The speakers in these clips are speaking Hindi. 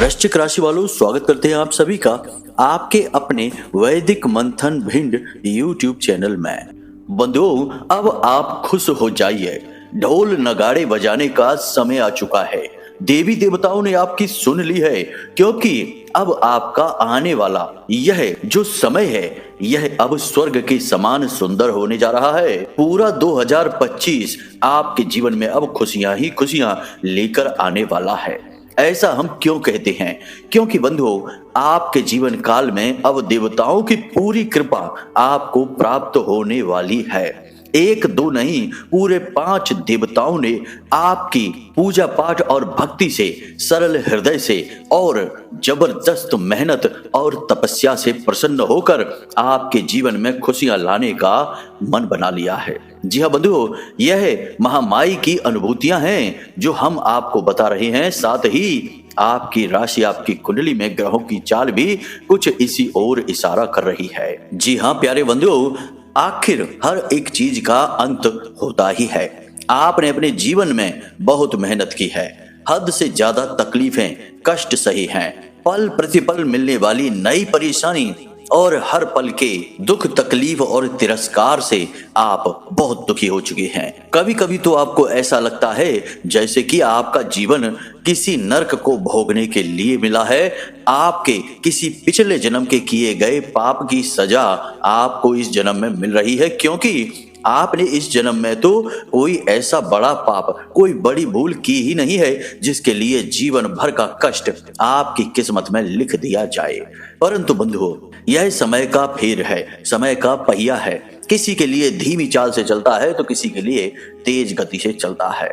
वृश्चिक राशि वालों, स्वागत करते हैं आप सभी का आपके अपने वैदिक मंथन भिंड यूट्यूब चैनल में। बंधुओं, अब आप खुश हो जाइए, ढोल नगाड़े बजाने का समय आ चुका है। देवी देवताओं ने आपकी सुन ली है, क्योंकि अब आपका आने वाला यह जो समय है यह अब स्वर्ग के समान सुंदर होने जा रहा है। पूरा 2025 आपके जीवन में अब खुशियां ही खुशियां लेकर आने वाला है। ऐसा हम क्यों कहते हैं? क्योंकि बंधुओं, आपके जीवन काल में अब देवताओं की पूरी कृपा आपको प्राप्त होने वाली है। एक दो नहीं, पूरे 5 देवताओं ने आपकी पूजा पाठ और भक्ति से, सरल हृदय से और जबरदस्त मेहनत और तपस्या से प्रसन्न होकर आपके जीवन में खुशियां लाने का मन बना लिया है। जी हाँ बंधुओं, यह महामाई की अनुभूतियां हैं जो हम आपको बता रहे हैं। साथ ही आपकी राशि, आपकी कुंडली में ग्रहों की चाल भी कुछ इसी ओर इशारा कर रही है। जी हाँ प्यारे बंधुओं, आखिर हर एक चीज का अंत होता ही है। आपने अपने जीवन में बहुत मेहनत की है, हद से ज्यादा तकलीफें, कष्ट सही हैं, पल प्रतिपल मिलने वाली नई परेशानी और हर पल के दुख, तकलीफ और तिरस्कार से आप बहुत दुखी हो चुके हैं। कभी कभी तो आपको ऐसा लगता है जैसे कि आपका जीवन किसी नर्क को भोगने के लिए मिला है। आपके किसी पिछले जन्म के किए गए पाप की सजा आपको इस जन्म में मिल रही है, क्योंकि आपने इस जन्म में तो कोई ऐसा बड़ा पाप, कोई बड़ी भूल की ही नहीं है जिसके लिए जीवन भर का कष्ट आपकी किस्मत में लिख दिया जाए। परंतु बंधुओं, यह समय का फेर है, समय का पहिया है। किसी के लिए धीमी चाल से चलता है तो किसी के लिए तेज गति से चलता है।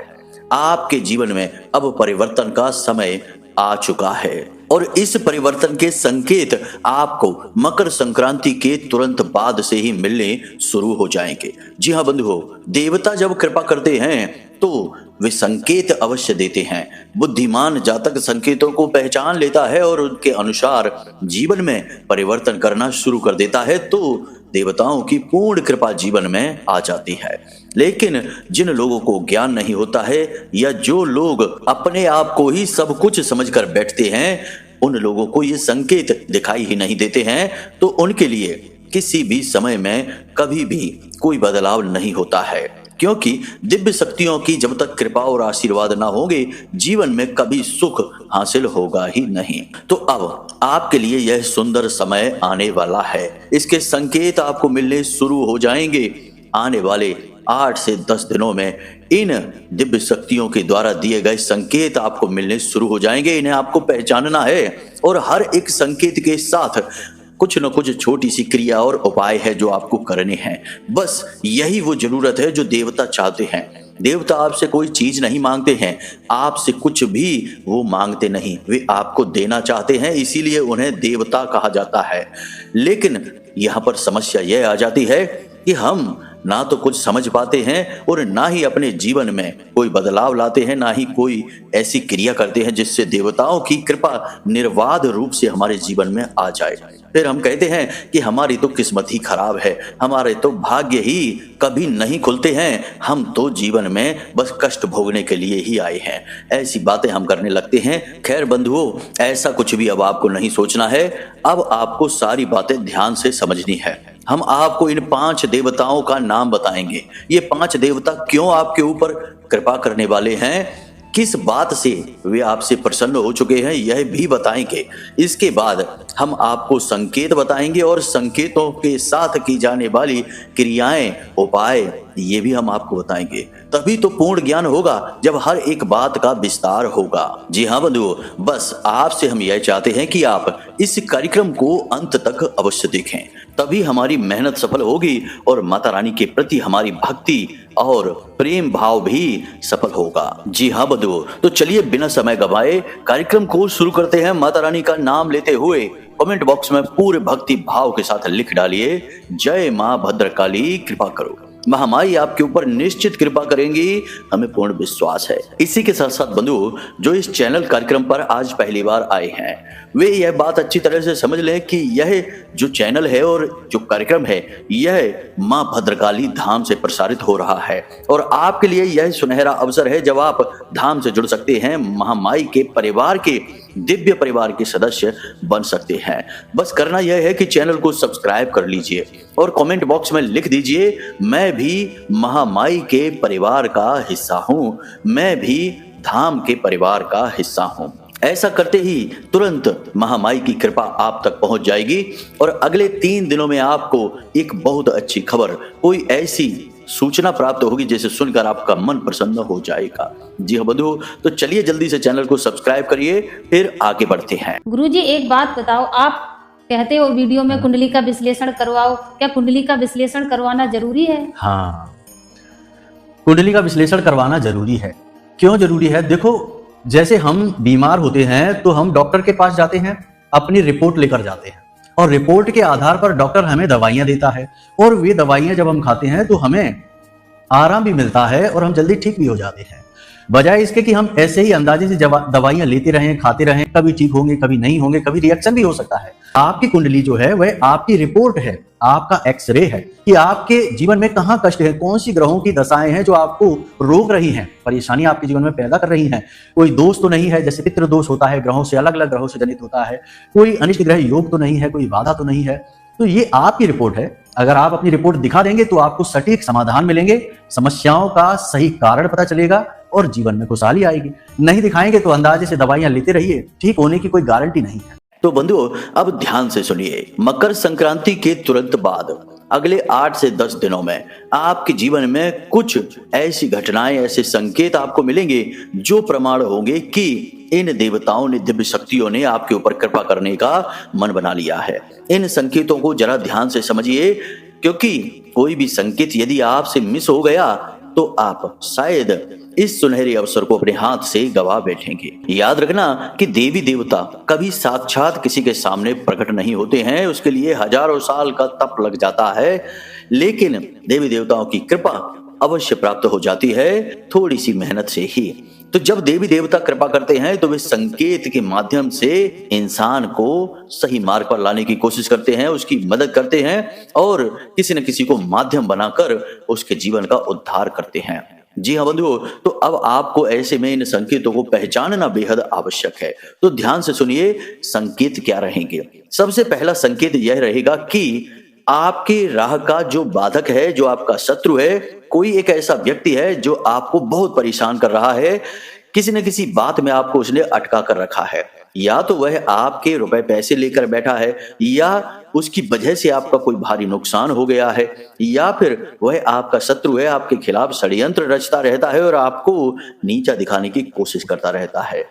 आपके जीवन में अब परिवर्तन का समय आ चुका है और इस परिवर्तन के संकेत आपको मकर संक्रांति के तुरंत बाद से ही मिलने शुरू हो जाएंगे। जी हाँ बंधुओं, देवता जब कृपा करते हैं तो वे संकेत अवश्य देते हैं। बुद्धिमान जातक संकेतों को पहचान लेता है और उनके अनुसार जीवन में परिवर्तन करना शुरू कर देता है, तो देवताओं की पूर्ण कृपा जीवन में आ जाती है। लेकिन जिन लोगों को ज्ञान नहीं होता है या जो लोग अपने आप को ही सब कुछ समझकर बैठते हैं, उन लोगों को ये संकेत दिखाई ही नहीं देते हैं, तो उनके लिए किसी भी समय में कभी भी कोई बदलाव नहीं होता है। क्योंकि दिव्य शक्तियों की जब तक कृपा और आशीर्वाद ना होंगे, जीवन में कभी सुख हासिल होगा ही नहीं। तो अब आपके लिए यह सुंदर समय आने वाला है। इसके संकेत आपको मिलने शुरू हो जाएंगे। आने वाले 8 से 10 दिनों में इन दिव्य शक्तियों के द्वारा दिए गए संकेत आपको मिलने शुरू हो जाएंगे। इन्हें आपको पहचानना है और हर एक संकेत के साथ कुछ न कुछ छोटी सी क्रिया और उपाय है जो आपको करने हैं। बस यही वो जरूरत है जो देवता चाहते हैं। देवता आपसे कोई चीज नहीं मांगते हैं, आपसे कुछ भी वो मांगते नहीं, वे आपको देना चाहते हैं, इसीलिए उन्हें देवता कहा जाता है। लेकिन यहाँ पर समस्या यह आ जाती है कि हम ना तो कुछ समझ पाते हैं और ना ही अपने जीवन में कोई बदलाव लाते हैं, ना ही कोई ऐसी क्रिया करते हैं जिससे देवताओं की कृपा निर्बाध रूप से हमारे जीवन में आ जाए। फिर हम कहते हैं कि हमारी तो किस्मत ही खराब है, हमारे तो भाग्य ही कभी नहीं खुलते हैं, हम तो जीवन में बस कष्ट भोगने के लिए ही आए हैं। ऐसी बातें हम करने लगते हैं। खैर बंधुओं, ऐसा कुछ भी अब आपको नहीं सोचना है। अब आपको सारी बातें ध्यान से समझनी है। हम आपको इन 5 देवताओं का नाम बताएंगे। ये 5 देवता क्यों आपके ऊपर कृपा करने वाले हैं, किस बात से वे आपसे प्रसन्न हो चुके हैं, यह भी बताएंगे। इसके बाद हम आपको संकेत बताएंगे और संकेतों के साथ की जाने वाली क्रियाएं, उपाय, ये भी हम आपको बताएंगे। तभी तो पूर्ण ज्ञान होगा जब हर एक बात का विस्तार होगा। जी हाँ बंधुओं, बस आपसे हम यह चाहते हैं कि आप इस कार्यक्रम को अंत तक अवश्य देखें, तभी हमारी मेहनत सफल होगी और माता रानी के प्रति हमारी भक्ति और प्रेम भाव भी सफल होगा। जी हाँ बंधुओं, तो चलिए बिना समय गवाए कार्यक्रम को शुरू करते हैं। माता रानी का नाम लेते हुए कमेंट बॉक्स में पूरे भक्ति भाव के साथ लिख डालिए, जय मां भद्रकाली कृपा करो। महामाई आपके ऊपर निश्चित कृपा करेंगी, हमें पूर्ण विश्वास है। इसी के साथ साथ बंधु, जो इस चैनल कार्यक्रम पर आज पहली बार आए हैं वे यह बात अच्छी तरह से समझ लें कि यह जो चैनल है और जो कार्यक्रम है यह मां भद्रकाली धाम से प्रसारित हो रहा है और आपके लिए यह सुनहरा अवसर है जब आप धाम से जुड़ सकते हैं, महामाई के परिवार के दिव्य परिवार के सदस्य बन सकते हैं। बस करना यह है कि चैनल को सब्सक्राइब कर लीजिए और कमेंट बॉक्स में लिख दीजिए, मैं भी महामाई के परिवार का हिस्सा हूं, मैं भी धाम के परिवार का हिस्सा हूं। ऐसा करते ही तुरंत महामाई की कृपा आप तक पहुंच जाएगी और अगले 3 दिनों में आपको एक बहुत अच्छी खबर, कोई ऐसी सूचना प्राप्त होगी जिसे सुनकर आपका मन प्रसन्न हो जाएगा। जी हाँ बंधु, तो चलिए जल्दी से चैनल को सब्सक्राइब करिए, फिर आगे बढ़ते हैं। गुरुजी एक बात बताओ, आप कहते हो वीडियो में कुंडली का विश्लेषण करवाओ, क्या कुंडली का विश्लेषण करवाना जरूरी है? हाँ, कुंडली का विश्लेषण करवाना जरूरी है। क्यों जरूरी है? देखो, जैसे हम बीमार होते हैं तो हम डॉक्टर के पास जाते हैं, अपनी रिपोर्ट लेकर जाते हैं और रिपोर्ट के आधार पर डॉक्टर हमें दवाइयां देता है और वे दवाइयां जब हम खाते हैं तो हमें आराम भी मिलता है और हम जल्दी ठीक भी हो जाते हैं। बजाय इसके कि हम ऐसे ही अंदाजे से दवाइयां लेते रहें, खाते रहें, कभी ठीक होंगे, कभी नहीं होंगे, कभी रिएक्शन भी हो सकता है। आपकी कुंडली जो है वह आपकी रिपोर्ट है, आपका एक्सरे है कि आपके जीवन में कहां कष्ट है, कौन सी ग्रहों की दशाएं हैं जो आपको रोक रही हैं, परेशानी आपके जीवन में पैदा कर रही हैं। कोई दोष तो नहीं है, जैसे पितृ दोष होता है, ग्रहों से अलग अलग ग्रहों से जनित होता है, कोई अनिष्ट ग्रह योग तो नहीं है, कोई बाधा तो नहीं है। तो ये आपकी रिपोर्ट है। अगर आप अपनी रिपोर्ट दिखा देंगे तो आपको सटीक समाधान मिलेंगे, समस्याओं का सही कारण पता चलेगा और जीवन में खुशहाली आएगी। नहीं दिखाएंगे तो अंदाजे से दवाइयां लेते रहिए, ठीक होने की कोई गारंटी नहीं है। तो बंधुओं, अब ध्यान से सुनिए, मकर संक्रांति के तुरंत बाद अगले 8 से 10 दिनों में आपके जीवन में कुछ ऐसी घटनाएं, ऐसे संकेत आपको मिलेंगे जो प्रमाण होंगे कि इन देवताओं ने, दिव्य शक्तियों ने आपके ऊपर कृपा करने का मन बना लिया है। इन संकेतों को जरा ध्यान से समझिए, क्योंकि कोई भी संकेत यदि आपसे मिस हो गया तो आप शायद इस सुनहरे अवसर को अपने हाथ से गवा बैठेंगे। याद रखना कि देवी देवता कभी साक्षात किसी के सामने प्रकट नहीं होते हैं, उसके लिए हजारों साल का तप लग जाता है, लेकिन देवी देवताओं की कृपा अवश्य प्राप्त हो जाती है थोड़ी सी मेहनत से ही। तो जब देवी देवता कृपा करते हैं तो वे संकेत के माध्यम से इंसान को सही मार्ग पर लाने की कोशिश करते हैं, उसकी मदद करते हैं और किसी न किसी को माध्यम बनाकर उसके जीवन का उद्धार करते हैं। जी हाँ बंधुओं, तो अब आपको ऐसे में इन संकेतों को पहचानना बेहद आवश्यक है। तो ध्यान से सुनिए, संकेत क्या रहेंगे। सबसे पहला संकेत यह रहेगा कि आपके राह का जो बाधक है, जो आपका शत्रु है, कोई एक ऐसा व्यक्ति है जो आपको बहुत परेशान कर रहा है, किसी न किसी बात में आपको उसने अटका कर रखा है, या तो वह आपके रुपए पैसे लेकर बैठा है, या उसकी वजह से आपका कोई भारी नुकसान हो गया है, या फिर वह आपका शत्रु है, आपके खिलाफ षड्यंत्र रचता रहता है और आपको नीचा दिखाने की कोशिश करता रहता है।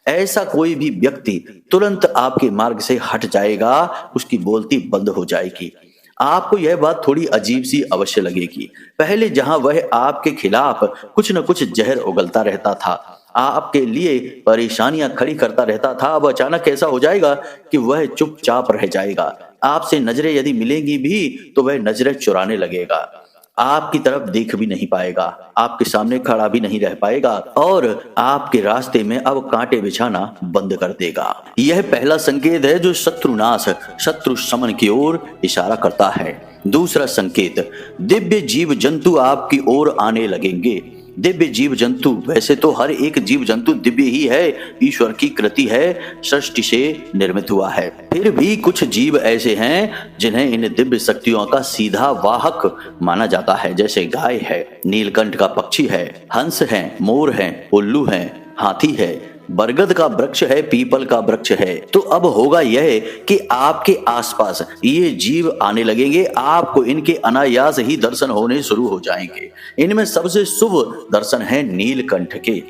ऐसा कोई भी व्यक्ति तुरंत आपके मार्ग से हट जाएगा, उसकी बोलती बंद हो जाएगी। आपको यह बात थोड़ी अजीब सी अवश्य लगेगी। पहले जहां वह आपके खिलाफ कुछ न कुछ जहर उगलता रहता था, आपके लिए परेशानियां खड़ी करता रहता था, अब अचानक ऐसा हो जाएगा कि वह चुपचाप रह जाएगा। आपसे नजरें यदि मिलेंगी भी तो वह नजरें चुराने लगेगा, आपकी तरफ देख भी नहीं पाएगा, आपके सामने खड़ा भी नहीं रह पाएगा और आपके रास्ते में अब कांटे बिछाना बंद कर देगा। यह पहला संकेत है जो शत्रुनाश, शत्रु शमन की ओर इशारा करता है। दूसरा संकेत, दिव्य जीव जंतु आपकी ओर आने लगेंगे। दिव्य जीव जंतु, वैसे तो हर एक जीव जंतु दिव्य ही है, ईश्वर की कृति है, सृष्टि से निर्मित हुआ है। फिर भी कुछ जीव ऐसे हैं जिन्हें इन दिव्य शक्तियों का सीधा वाहक माना जाता है, जैसे गाय है, नीलकंठ का पक्षी है, हंस है, मोर है, उल्लू है, हाथी है, बरगद का वृक्ष है, पीपल का वृक्ष है। तो अब होगा यह कि आपके आसपास ये जीव आने लगेंगे, आपको इनके अनायास ही दर्शन होने शुरू हो जाएंगे। इनमें सबसे शुभ दर्शन है नीलकंठ के,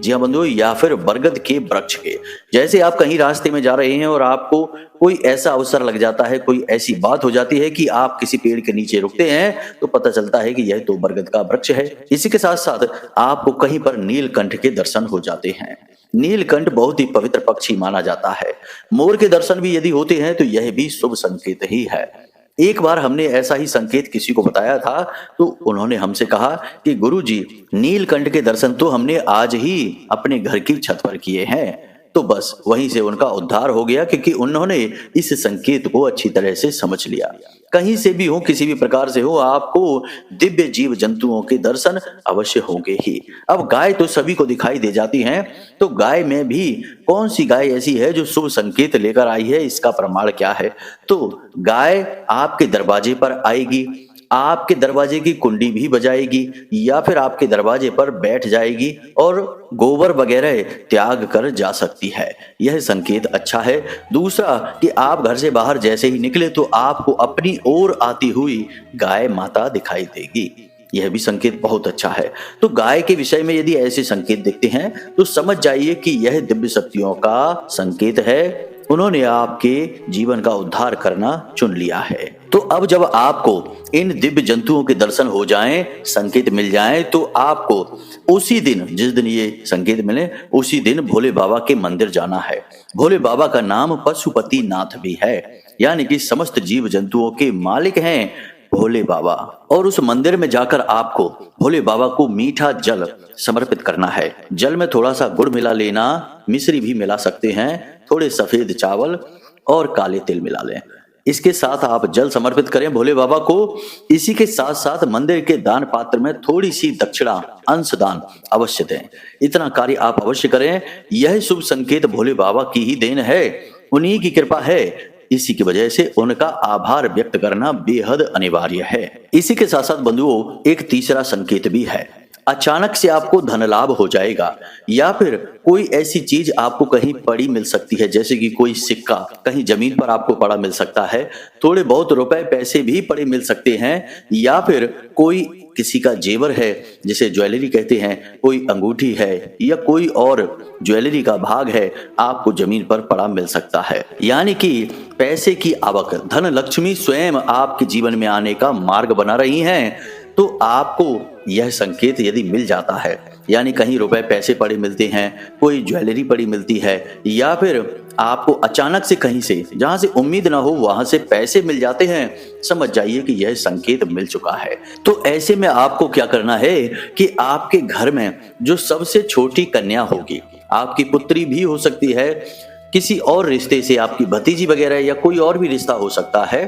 जी हाँ बंधुओं, या फिर बरगद के वृक्ष के। जैसे आप कहीं रास्ते में जा रहे हैं और आपको कोई ऐसा अवसर लग जाता है, कोई ऐसी बात हो जाती है कि आप किसी पेड़ के नीचे रुकते हैं, तो पता चलता है कि यह तो बरगद का वृक्ष है। इसी के साथ साथ आपको कहीं पर नीलकंठ के दर्शन हो जाते हैं। नीलकंठ बहुत ही पवित्र पक्षी माना जाता है। मोर के दर्शन भी यदि होते हैं तो यह भी शुभ संकेत ही है। एक बार हमने ऐसा ही संकेत किसी को बताया था, तो उन्होंने हमसे कहा कि गुरुजी, नीलकंठ के दर्शन तो हमने आज ही अपने घर की छत पर किए हैं। तो बस वहीं से उनका उद्धार हो गया, क्योंकि उन्होंने इस संकेत को अच्छी तरह से समझ लिया। कहीं से भी हो, किसी भी प्रकार से हो, आपको दिव्य जीव जंतुओं के दर्शन अवश्य होंगे ही। अब गाय तो सभी को दिखाई दे जाती हैं, तो गाय में भी कौन सी गाय ऐसी है जो शुभ संकेत लेकर आई है, इसका प्रमाण क्या है? तो गाय आपके दरवाजे पर आएगी, आपके दरवाजे की कुंडी भी बजाएगी, या फिर आपके दरवाजे पर बैठ जाएगी और गोबर वगैरह त्याग कर जा सकती है। यह संकेत अच्छा है। दूसरा कि आप घर से बाहर जैसे ही निकले तो आपको अपनी ओर आती हुई गाय माता दिखाई देगी। यह भी संकेत बहुत अच्छा है। तो गाय के विषय में यदि ऐसे संकेत देखते हैं तो समझ जाइए कि यह दिव्य शक्तियों का संकेत है। उन्होंने आपके जीवन का उद्धार करना चुन लिया है। तो अब जब आपको इन दिव्य जंतुओं के दर्शन हो जाएं, संकेत मिल जाएं, तो आपको उसी दिन, जिस दिन ये संकेत मिले, उसी दिन भोले बाबा के मंदिर जाना है। भोले बाबा का नाम पशुपति नाथ भी है, यानी कि समस्त जीव जंतुओं के मालिक हैं भोले बाबा। और उस मंदिर में जाकर आपको भोले बाबा को मीठा जल समर्पित करना है। जल में थोड़ा सा गुड़ मिला लेना, मिश्री भी मिला सकते हैं, थोड़े सफेद चावल और काले तिल मिला लें। इसके साथ आप जल समर्पित करें भोले बाबा को। इसी के साथ साथ मंदिर के दान पात्र में थोड़ी सी दक्षिणा, अंशदान अवश्य दें। इतना कार्य आप अवश्य करें। यह शुभ संकेत भोले बाबा की ही देन है, उन्हीं की कृपा है। इसी की वजह से उनका आभार व्यक्त करना बेहद अनिवार्य है। इसी के साथ साथ बंधुओं, एक तीसरा संकेत भी है। अचानक से आपको धन लाभ हो जाएगा, या फिर कोई ऐसी चीज आपको कहीं पड़ी मिल सकती है, जैसे कि कोई सिक्का कहीं जमीन पर आपको पड़ा मिल सकता है, थोड़े बहुत रुपए पैसे भी पड़े मिल सकते हैं, या फिर कोई किसी का जेवर है, जिसे ज्वेलरी कहते हैं, कोई अंगूठी है या कोई और ज्वेलरी का भाग है, आपको जमीन पर पड़ा मिल सकता है। यानी कि पैसे की आवक, धन लक्ष्मी स्वयं आपके जीवन में आने का मार्ग बना रही हैं। तो आपको यह संकेत यदि मिल जाता है, यानी कहीं रुपए पैसे पड़े मिलते हैं, कोई ज्वेलरी पड़ी मिलती है, या फिर आपको अचानक से कहीं से, जहां से उम्मीद ना हो, वहां से पैसे मिल जाते हैं, समझ जाइए कि यह संकेत मिल चुका है। तो ऐसे में आपको क्या करना है कि आपके घर में जो सबसे छोटी कन्या होगी, आपकी पुत्री भी हो सकती है, किसी और रिश्ते से आपकी भतीजी वगैरह या कोई और भी रिश्ता हो सकता है,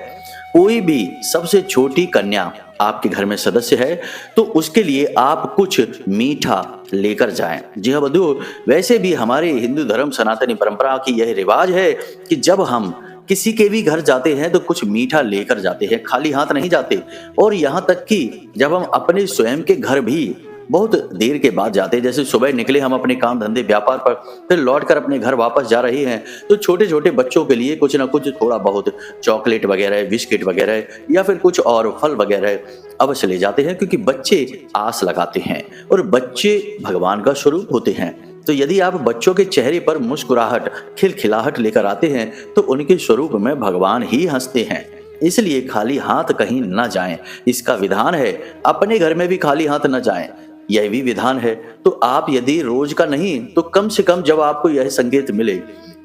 कोई भी सबसे छोटी कन्या आपके घर में सदस्य है, तो उसके लिए आप कुछ मीठा लेकर जाएं। जी हाँ बंधुओं, वैसे भी हमारे हिंदू धर्म सनातनी परंपरा की यह रिवाज है कि जब हम किसी के भी घर जाते हैं तो कुछ मीठा लेकर जाते हैं, खाली हाथ नहीं जाते। और यहाँ तक कि जब हम अपने स्वयं के घर भी बहुत देर के बाद जाते हैं, जैसे सुबह निकले हम अपने काम धंधे व्यापार पर, फिर लौटकर अपने घर वापस जा रहे हैं, तो छोटे छोटे बच्चों के लिए कुछ ना कुछ थोड़ा बहुत चॉकलेट वगैरह, बिस्किट वगैरह या फिर कुछ और फल वगैरह अवश्य ले जाते हैं, क्योंकि बच्चे आस लगाते हैं और बच्चे भगवान का स्वरूप होते हैं। तो यदि आप बच्चों के चेहरे पर मुस्कुराहट, खिलखिलाहट लेकर आते हैं तो उनके स्वरूप में भगवान ही हंसते हैं। इसलिए खाली हाथ कहीं न जाएं, इसका विधान है। अपने घर में भी खाली हाथ न जाएं, यह भी विधान है। तो आप यदि रोज का नहीं तो कम से कम जब आपको यह संकेत मिले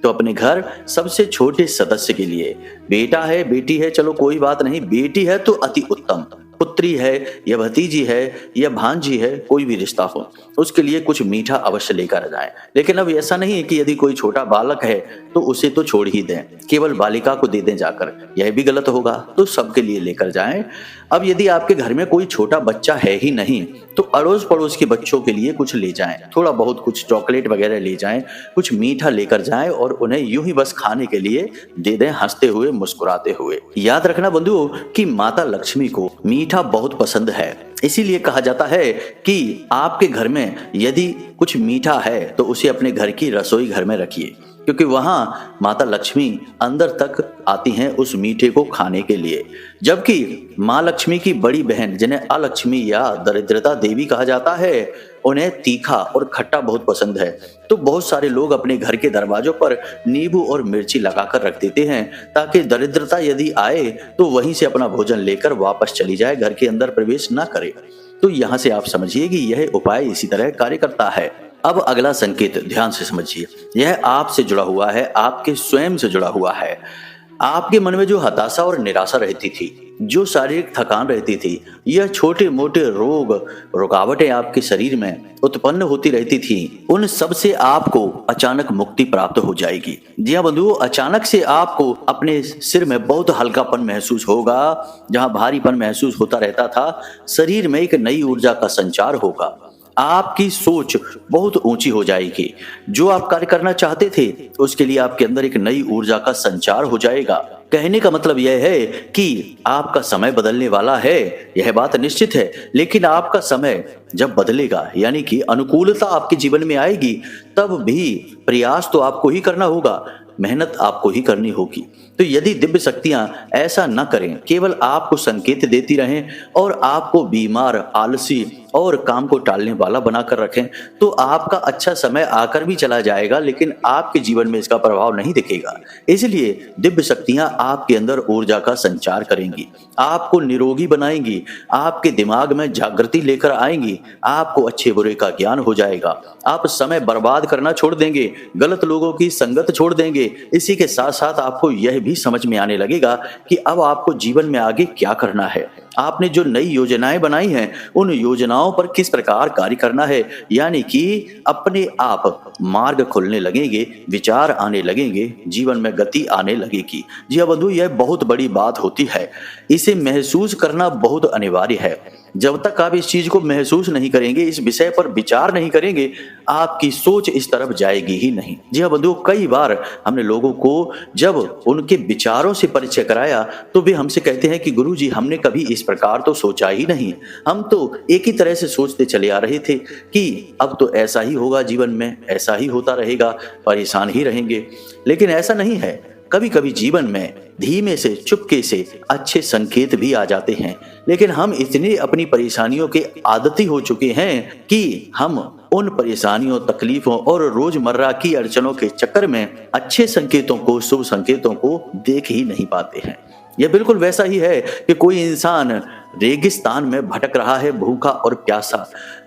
तो अपने घर सबसे छोटे सदस्य के लिए, बेटा है बेटी है चलो कोई बात नहीं, बेटी है तो अति उत्तम, पुत्री है या भतीजी है या भांजी है, कोई भी रिश्ता हो, उसके लिए कुछ मीठा अवश्य लेकर जाएं। लेकिन अब ऐसा नहीं है कि यदि कोई छोटा बालक है तो उसे तो छोड़ ही दें, केवल बालिका को दे दें जाकर, यह भी गलत होगा। तो सबके लिए लेकर जाएं। अब यदि आपके घर में कोई छोटा बच्चा है ही नहीं तो अड़ोस पड़ोस के बच्चों के लिए कुछ ले जाएं, थोड़ा बहुत कुछ चॉकलेट वगैरह ले जाएं, कुछ मीठा लेकर जाएं और उन्हें यूं ही बस खाने के लिए दे दें, हंसते हुए मुस्कुराते हुए। याद रखना बंधुओं कि माता लक्ष्मी को मीठा बहुत पसंद है, इसीलिए कहा जाता है कि आपके घर में यदि कुछ मीठा है तो उसे अपने घर की रसोई घर में रखिए, क्योंकि वहां माता लक्ष्मी अंदर तक आती हैं उस मीठे को खाने के लिए। जबकि माँ लक्ष्मी की बड़ी बहन, जिन्हें अलक्ष्मी या दरिद्रता देवी कहा जाता है, उन्हें तीखा और खट्टा बहुत पसंद है। तो बहुत सारे लोग अपने घर के दरवाजों पर नींबू और मिर्ची लगाकर रख देते हैं, ताकि दरिद्रता यदि आए तो वहीं से अपना भोजन लेकर वापस चली जाए, घर के अंदर प्रवेश ना करे। तो यहाँ से आप समझिए कि यह उपाय इसी तरह कार्य करता है। अब अगला संकेत ध्यान से समझिए, यह आपसे जुड़ा हुआ है, आपके स्वयं से जुड़ा हुआ है। आपके मन में जो हताशा और निराशा रहती थी, जो शारीरिक थकान रहती थी, यह छोटे मोटे रोग रुकावटें आपके शरीर में उत्पन्न होती रहती थी, उन सब से आपको अचानक मुक्ति प्राप्त हो जाएगी। जी हाँ बंधुओं, अचानक से आपको अपने सिर में बहुत हल्कापन महसूस होगा। जहां भारीपन महसूस होता रहता था, शरीर में एक नई ऊर्जा का संचार होगा। आपकी सोच बहुत ऊंची हो जाएगी। जो आप कार्य करना चाहते थे उसके लिए आपके अंदर एक नई ऊर्जा का संचार हो जाएगा। कहने का मतलब यह है कि आपका समय बदलने वाला है, यह बात निश्चित है। लेकिन आपका समय जब बदलेगा, यानी कि अनुकूलता आपके जीवन में आएगी, तब भी प्रयास तो आपको ही करना होगा, मेहनत आपको ही करनी होगी। तो यदि दिव्य शक्तियां ऐसा न करें, केवल आपको संकेत देती रहें और आपको बीमार, आलसी और काम को टालने वाला बनाकर रखें, तो आपका अच्छा समय आकर भी चला जाएगा, लेकिन आपके जीवन में इसका प्रभाव नहीं दिखेगा। इसलिए दिव्य शक्तियां आपके अंदर ऊर्जा का संचार करेंगी, आपको निरोगी बनाएंगी, आपके दिमाग में जागृति लेकर आएंगी, आपको अच्छे बुरे का ज्ञान हो जाएगा। आप समय बर्बाद करना छोड़ देंगे, गलत लोगों की संगत छोड़ देंगे। इसी के साथ साथ आपको यह भी समझ में आने लगेगा कि अब आपको जीवन में आगे क्या करना है। आपने जो नई योजनाएं बनाई हैं, उन योजनाओं पर किस प्रकार कार्य करना है, यानी कि अपने आप मार्ग खुलने लगेंगे, विचार आने लगेंगे, जीवन में गति आने लगेगी। जी हाँ बंधु, यह बहुत बड़ी बात होती है। इसे महसूस करना बहुत अनिवार्य है। जब तक आप इस चीज को महसूस नहीं करेंगे, इस विषय पर विचार नहीं करेंगे, आपकी सोच इस तरफ जाएगी ही नहीं। जी हाँ बंधुओं, कई बार हमने लोगों को जब उनके विचारों से परिचय कराया तो वे हमसे कहते हैं कि गुरुजी, हमने कभी इस प्रकार तो सोचा ही नहीं। हम तो एक ही तरह से सोचते चले आ रहे थे कि अब तो ऐसा ही होगा, जीवन में ऐसा ही होता रहेगा, परेशान ही रहेंगे। लेकिन ऐसा नहीं है। कभी कभी जीवन में धीमे से, चुपके से अच्छे संकेत भी आ जाते हैं, लेकिन हम इतने अपनी परेशानियों के आदती हो चुके हैं कि हम उन परेशानियों, तकलीफों और रोजमर्रा की अड़चनों के चक्कर में अच्छे संकेतों को, शुभ संकेतों को देख ही नहीं पाते हैं। यह बिल्कुल वैसा ही है कि कोई इंसान रेगिस्तान में भटक रहा है, भूखा और प्यासा,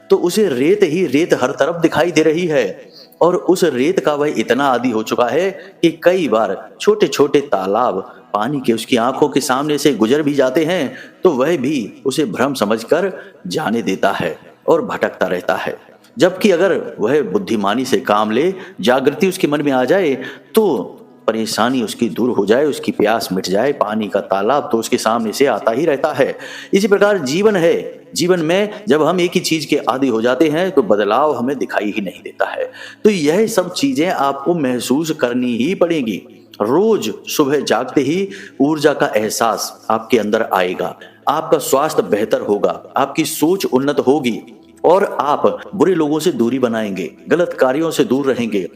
तो उसे रेत ही रेत हर तरफ दिखाई दे रही है, और उस रेत का वह इतना आदी हो चुका है कि कई बार छोटे छोटे तालाब पानी के उसकी आंखों के सामने से गुजर भी जाते हैं, तो वह भी उसे भ्रम समझकर जाने देता है और भटकता रहता है। जबकि अगर वह बुद्धिमानी से काम ले, जागृति उसके मन में आ जाए, तो परेशानी उसकी दूर हो जाए, उसकी प्यास मिट जाए, पानी का तालाब तो उसके सामने से आता ही रहता है। इसी प्रकार जीवन है। जीवन में जब हम एक ही चीज के आदी हो जाते हैं तो बदलाव हमें दिखाई ही नहीं देता है। तो यह सब चीजें आपको महसूस करनी ही पड़ेंगी। रोज सुबह जागते ही ऊर्जा का एहसास आपके अंदर आएगा, आपका स्वास्थ्य बेहतर होगा, आपकी सोच उन्नत होगी और आप बुरे लोगों से दूरी बनाएंगे, गलत कार्यों से दूर रहेंगे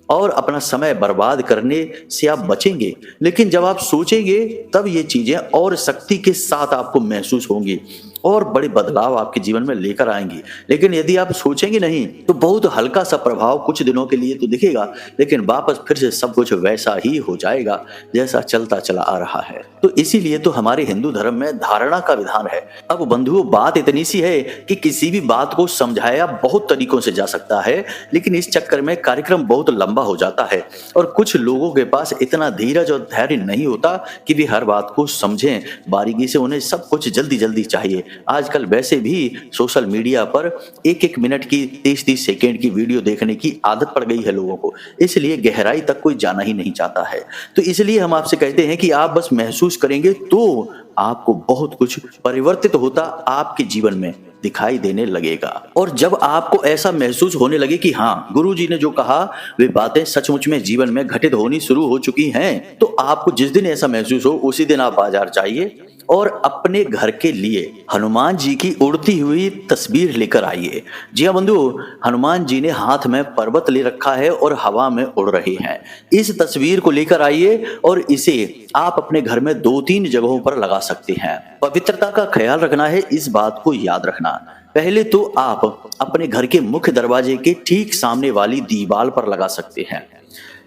और अपना समय बर्बाद करने से आप बचेंगे। लेकिन जब आप सोचेंगे तब ये चीजें और शक्ति के साथ आपको महसूस होंगी और बड़े बदलाव आपके जीवन में लेकर आएंगी। लेकिन यदि आप सोचेंगे नहीं तो बहुत हल्का सा प्रभाव कुछ दिनों के लिए तो दिखेगा, लेकिन वापस फिर से सब कुछ वैसा ही हो जाएगा जैसा चलता चला आ रहा है। तो इसीलिए तो हमारे हिंदू धर्म में धारणा का विधान है। अब बंधुओं, बात इतनी सी है कि किसी भी बात को समझाया बहुत तरीकों से जा सकता है, लेकिन इस चक्कर में कार्यक्रम बहुत लंबा हो जाता है और कुछ लोगों के पास इतना धीरज और धैर्य नहीं होता कि वे हर बात को समझें बारीकी से। उन्हें सब कुछ जल्दी जल्दी चाहिए। आजकल वैसे भी सोशल मीडिया पर एक एक मिनट की 30-30 सेकेंड की वीडियो देखने की आदत पड़ गई है लोगों को, इसलिए गहराई तक कोई जाना ही नहीं चाहता है। तो इसलिए हम आपसे कहते हैं कि आप बस महसूस करेंगे तो आपको बहुत कुछ परिवर्तित होता आपके जीवन में दिखाई देने लगेगा। और जब आपको ऐसा महसूस होने लगे कि हाँ, गुरुजी ने जो कहा वे बातें सचमुच में जीवन में घटित होनी शुरू हो चुकी हैं, तो आपको जिस दिन ऐसा महसूस हो उसी दिन आप बाजार जाइए और अपने घर के लिए हनुमान जी की उड़ती हुई तस्वीर लेकर आइए। जी हाँ बंधु, हनुमान जी ने हाथ में पर्वत ले रखा है और हवा में उड़ रहे हैं। इस तस्वीर को लेकर आइए और इसे आप अपने घर में 2-3 जगहों पर लगा सकते हैं। पवित्रता का ख्याल रखना है, इस बात को याद रखना। पहले तो आप अपने घर के मुख्य दरवाजे के ठीक सामने वाली दीवार पर लगा सकते हैं।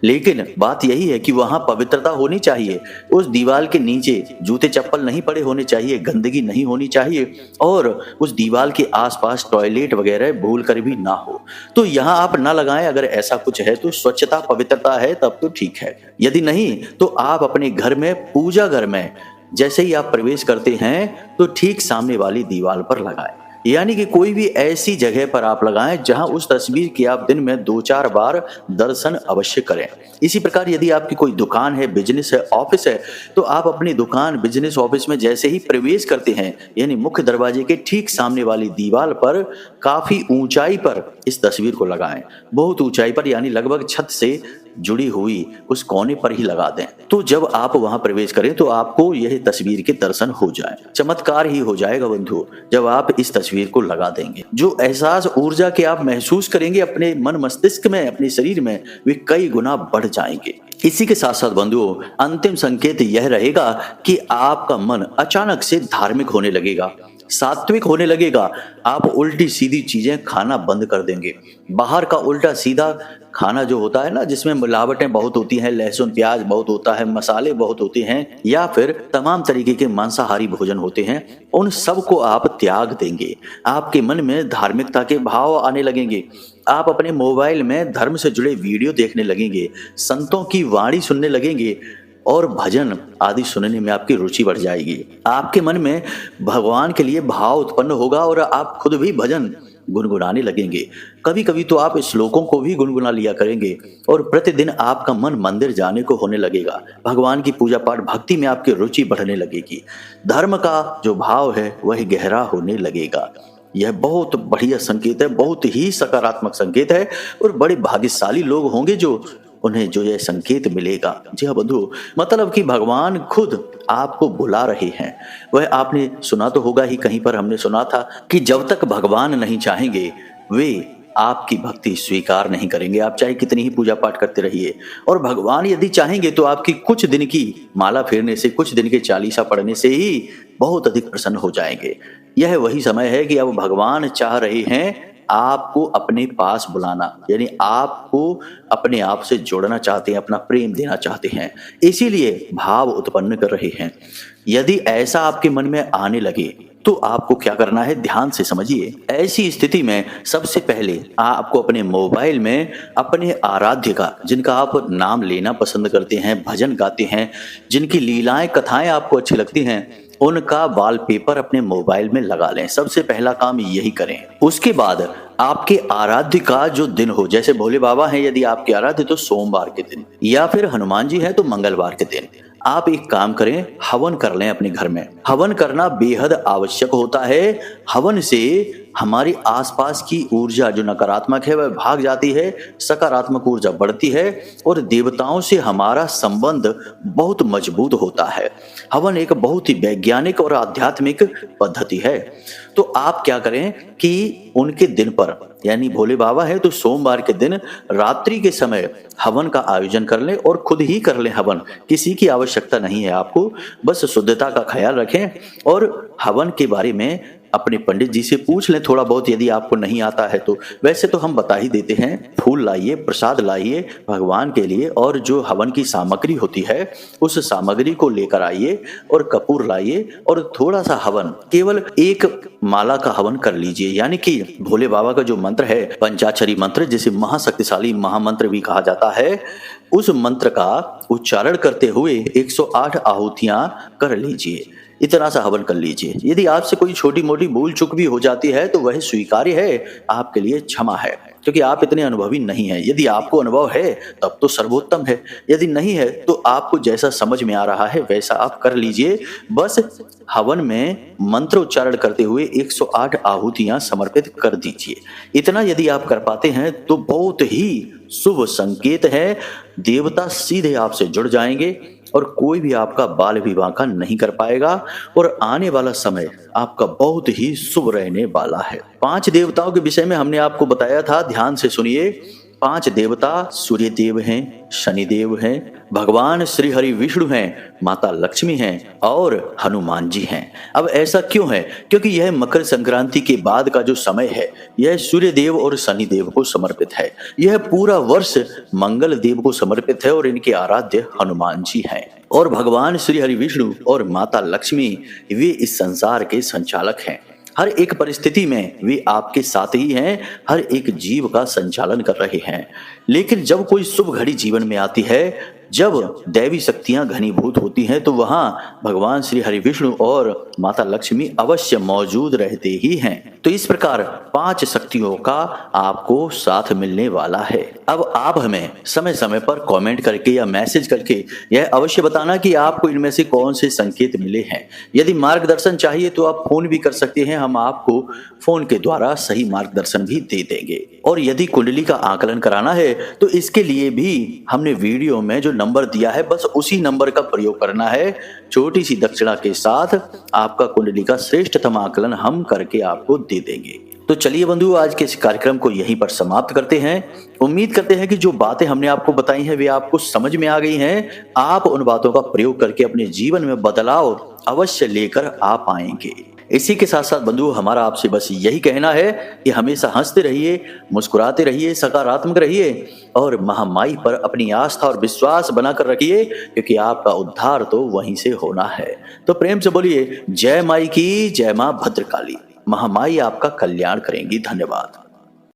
लेकिन बात यही है कि वहां पवित्रता होनी चाहिए। उस दीवार के नीचे जूते चप्पल नहीं पड़े होने चाहिए, गंदगी नहीं होनी चाहिए और उस दीवार के आसपास टॉयलेट वगैरह भूल कर भी ना हो। तो यहाँ आप ना लगाएं। अगर ऐसा कुछ है तो स्वच्छता पवित्रता है तब तो ठीक है, यदि नहीं तो आप अपने घर में पूजा घर में जैसे ही आप प्रवेश करते हैं तो ठीक सामने वाली दीवार पर लगाएं। यानी कि कोई भी ऐसी जगह पर आप लगाएं जहां उस तस्वीर की आप दिन में 2-4 बार दर्शन अवश्य करें। इसी प्रकार यदि आपकी कोई दुकान है, बिजनेस है, ऑफिस है, तो आप अपनी दुकान, बिजनेस, ऑफिस में जैसे ही प्रवेश करते हैं यानी मुख्य दरवाजे के ठीक सामने वाली दीवार पर काफी ऊंचाई पर इस तस्वीर को लगाएं। बहुत ऊंचाई पर यानी लगभग छत से जुड़ी हुई उस कोने पर ही लगा दें। तो जब आप वहां प्रवेश करें तो आपको यह तस्वीर के दर्शन हो जाए। चमत्कार ही हो जाएगा बंधु जब आप इस तस्वीर को लगा देंगे। जो एहसास, ऊर्जा के आप महसूस करेंगे अपने मन मस्तिष्क में, अपने शरीर में, वे कई गुना बढ़ जाएंगे। इसी के साथ साथ बंधुओं, अंतिम संकेत यह रहेगा कि आपका मन अचानक से धार्मिक होने लगेगा, सात्विक होने लगेगा। आप उल्टी सीधी चीजें खाना बंद कर देंगे। बाहर का उल्टा सीधा खाना जो होता है ना, जिसमें मिलावटें बहुत होती हैं, लहसुन प्याज बहुत होता है, मसाले बहुत होते हैं, या फिर तमाम तरीके के मांसाहारी भोजन होते हैं, उन सब को आप त्याग देंगे। आपके मन में धार्मिकता के भाव आने लगेंगे। आप अपने मोबाइल में धर्म से जुड़े वीडियो देखने लगेंगे, संतों की वाणी सुनने लगेंगे और भजन आदि सुनने में आपकी रुचि बढ़ जाएगी। आपके मन में भगवान के लिए भाव उत्पन्न होगा और आप खुद भी भजन गुनगुनाने लगेंगे। कभी कभी तो आप श्लोकों को भी गुनगुना लिया करेंगे और प्रतिदिन आपका मन मंदिर जाने को होने लगेगा। भगवान की पूजा पाठ भक्ति में आपकी रुचि बढ़ने लगेगी। धर्म का जो भाव है वह गहरा होने लगेगा। यह बहुत बढ़िया संकेत है, बहुत ही सकारात्मक संकेत है और बड़े भाग्यशाली लोग होंगे जो उन्हें जो यह संकेत मिलेगा। जी हाँ बंधु, मतलब कि भगवान खुद आपको बुला रहे हैं। वह आपने सुना तो होगा ही, कहीं पर हमने सुना था कि जब तक भगवान नहीं चाहेंगे वे आपकी भक्ति स्वीकार नहीं करेंगे। आप चाहे कितनी ही पूजा पाठ करते रहिए, और भगवान यदि चाहेंगे तो आपकी कुछ दिन की माला फेरने से, कुछ दिन के चालीसा पढ़ने से ही बहुत अधिक प्रसन्न हो जाएंगे। यह वही समय है कि अब भगवान चाह रहे हैं आपको अपने पास बुलाना, यानी आपको अपने आप से जोड़ना चाहते हैं, अपना प्रेम देना चाहते हैं, इसीलिए भाव उत्पन्न कर रहे हैं। यदि ऐसा आपके मन में आने लगे तो आपको क्या करना है, ध्यान से समझिए। ऐसी स्थिति में सबसे पहले आपको अपने मोबाइल में अपने आराध्य का, जिनका आप नाम लेना पसंद करते हैं, भजन गाते हैं, जिनकी लीलाएं कथाएं आपको अच्छी लगती हैं, उनका वॉलपेपर अपने मोबाइल में लगा लें। सबसे पहला काम यही करें। उसके बाद आपके आराध्य का जो दिन हो, जैसे भोले बाबा हैं यदि आपके आराध्य तो सोमवार के दिन, या फिर हनुमान जी हैं तो मंगलवार के दिन, आप एक काम करें, हवन कर लें अपने घर में। हवन करना बेहद आवश्यक होता है। हवन से हमारी आसपास की ऊर्जा जो नकारात्मक है वह भाग जाती है, सकारात्मक ऊर्जा बढ़ती है और देवताओं से हमारा संबंध बहुत मजबूत होता है। हवन एक बहुत ही वैज्ञानिक और आध्यात्मिक पद्धति है। तो आप क्या करें कि उनके दिन पर, यानी भोले बाबा है तो सोमवार के दिन रात्रि के समय हवन का आयोजन कर लें और खुद ही कर लें हवन। किसी की आवश्यकता नहीं है आपको, बस शुद्धता का ख्याल रखें और हवन के बारे में अपने पंडित जी से पूछ लें थोड़ा बहुत, यदि आपको नहीं आता है तो। वैसे तो हम बता ही देते हैं, फूल लाइए, प्रसाद लाइए भगवान के लिए, और जो हवन की सामग्री होती है उस सामग्री को लेकर आइए और कपूर लाइए और थोड़ा सा हवन, केवल एक माला का हवन कर लीजिए। यानी कि भोले बाबा का जो मंत्र है, पंचाक्षरी मंत्र, जिसे महाशक्तिशाली महामंत्र भी कहा जाता है, उस मंत्र का उच्चारण करते हुए 108 आहुतियां कर लीजिए। इतना सा हवन कर लीजिए। यदि आपसे कोई छोटी मोटी भूल चूक भी हो जाती है तो वह स्वीकार्य है, आपके लिए क्षमा है, क्योंकि आप इतने अनुभवी नहीं हैं। यदि आपको अनुभव है तब तो सर्वोत्तम है, यदि नहीं है तो आपको जैसा समझ में आ रहा है वैसा आप कर लीजिए। बस हवन में मंत्र उच्चारण करते हुए 108 आहुतियां समर्पित कर दीजिए। इतना यदि आप कर पाते हैं तो बहुत ही शुभ संकेत है। देवता सीधे आपसे जुड़ जाएंगे और कोई भी आपका बाल विवाह का नहीं कर पाएगा और आने वाला समय आपका बहुत ही शुभ रहने वाला है। 5 देवताओं के विषय में हमने आपको बताया था, ध्यान से सुनिए। 5 देवता सूर्य देव हैं, शनि देव हैं, भगवान श्री हरि विष्णु हैं, माता लक्ष्मी हैं और हनुमान जी हैं। अब ऐसा क्यों है? क्योंकि यह मकर संक्रांति के बाद का जो समय है यह सूर्य देव और शनि देव को समर्पित है। यह पूरा वर्ष मंगल देव को समर्पित है और इनके आराध्य हनुमान जी हैं। और भगवान श्री हरि विष्णु और माता लक्ष्मी वे इस संसार के संचालक हैं। हर एक परिस्थिति में वे आपके साथ ही हैं, हर एक जीव का संचालन कर रहे हैं। लेकिन जब कोई शुभ घड़ी जीवन में आती है, जब दैवी शक्तियां घनीभूत होती हैं, तो वहां भगवान श्री हरि विष्णु और माता लक्ष्मी अवश्य मौजूद रहते ही हैं। तो इस प्रकार 5 शक्तियों का आपको साथ मिलने वाला है। अब आप हमें समय समय पर कमेंट करके या मैसेज करके यह अवश्य बताना कि आपको इनमें से कौन से संकेत मिले हैं। यदि मार्गदर्शन चाहिए तो आप फोन भी कर सकते हैं, हम आपको फोन के द्वारा सही मार्गदर्शन भी दे देंगे। और यदि कुंडली का आकलन कराना है तो इसके लिए भी हमने वीडियो में जो नंबर दिया है बस उसी नंबर का प्रयोग करना है। छोटी सी दक्षिणा के साथ आपका कुंडली का श्रेष्ठतम आकलन हम करके आपको दे देंगे। तो चलिए बंधु, आज के इस कार्यक्रम को यहीं पर समाप्त करते हैं। उम्मीद करते हैं कि जो बातें हमने आपको बताई हैं वे आपको समझ में आ गई हैं। आप उन बातों का प्रयोग करके अपने जीवन में बदलाव अवश्य लेकर आ पाएंगे। इसी के साथ साथ बंधु, हमारा आपसे बस यही कहना है कि हमेशा हंसते रहिए, मुस्कुराते रहिए, सकारात्मक रहिए और महामाई पर अपनी आस्था और विश्वास बनाकर रखिए, क्योंकि आपका उद्धार तो वहीं से होना है। तो प्रेम से बोलिए जय माई की, जय मां भद्रकाली। महामाई आपका कल्याण करेंगी। धन्यवाद।